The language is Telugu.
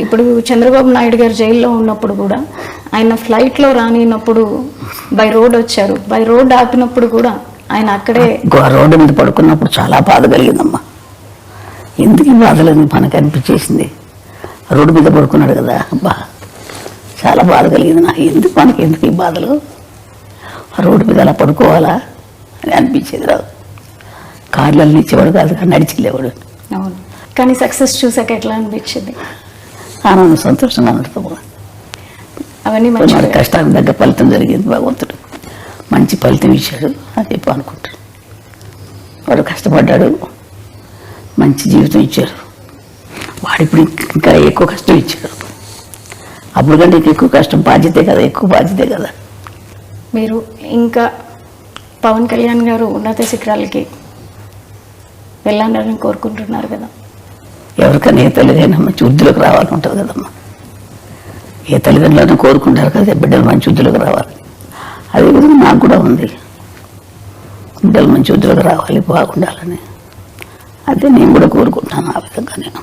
ఇప్పుడు చంద్రబాబు నాయుడు గారు జైల్లో ఉన్నప్పుడు కూడా ఆయన ఫ్లైట్లో రానినప్పుడు బై రోడ్ వచ్చారు, బై రోడ్ ఆపినప్పుడు కూడా ఆయన అక్కడే రోడ్డు మీద పడుకున్నప్పుడు చాలా బాధ కలిగిందమ్మా. ఎందుకు ఈ బాధలు మనకు అనిపించేసింది. రోడ్డు మీద పడుకున్నాడు కదా, అబ్బా చాలా బాధ కలిగింది. నాకు ఎందుకు ఈ బాధలు, రోడ్డు మీద అలా పడుకోవాలా అని అనిపించేది. రాదు కార్లలో ఇచ్చేవాడు కాదు, నడిచిలేవాడు. అవును, కానీ సక్సెస్ చూసాక ఎట్లా అనిపించింది? ఆనందం, సంతోషంగా ఉంటుంది. అవన్నీ వాడి కష్టానికి తగ్గ ఫలితం జరిగింది. భగవంతుడు మంచి ఫలితం ఇచ్చాడు అని చెప్పి అనుకుంటాడు. వాడు కష్టపడ్డాడు, మంచి జీవితం ఇచ్చారు. వాడు ఇప్పుడు ఇంకా ఎక్కువ కష్టం ఇచ్చాడు. అప్పుడు కంటే ఎక్కువ కష్టం, బాధ్యతే కదా, ఎక్కువ బాధ్యతే కదా. మీరు ఇంకా పవన్ కళ్యాణ్ గారు ఉన్నత శిఖరాలకి వెళ్ళాలని కోరుకుంటున్నారు కదా. ఎవరికైనా ఏ తల్లిదైనా మంచి వృద్ధిలోకి రావాలని ఉంటుంది కదమ్మా. ఏ తల్లిదండ్రులను కోరుకుంటారు కదా బిడ్డలు మంచి వృద్ధిలోకి రావాలి. అదేవిధంగా నాకు కూడా ఉంది, బిడ్డలు మంచి వృద్ధిలోకి రావాలి, బాగుండాలని. అదే నేను కూడా కోరుకుంటాను. ఆ విధంగా నేను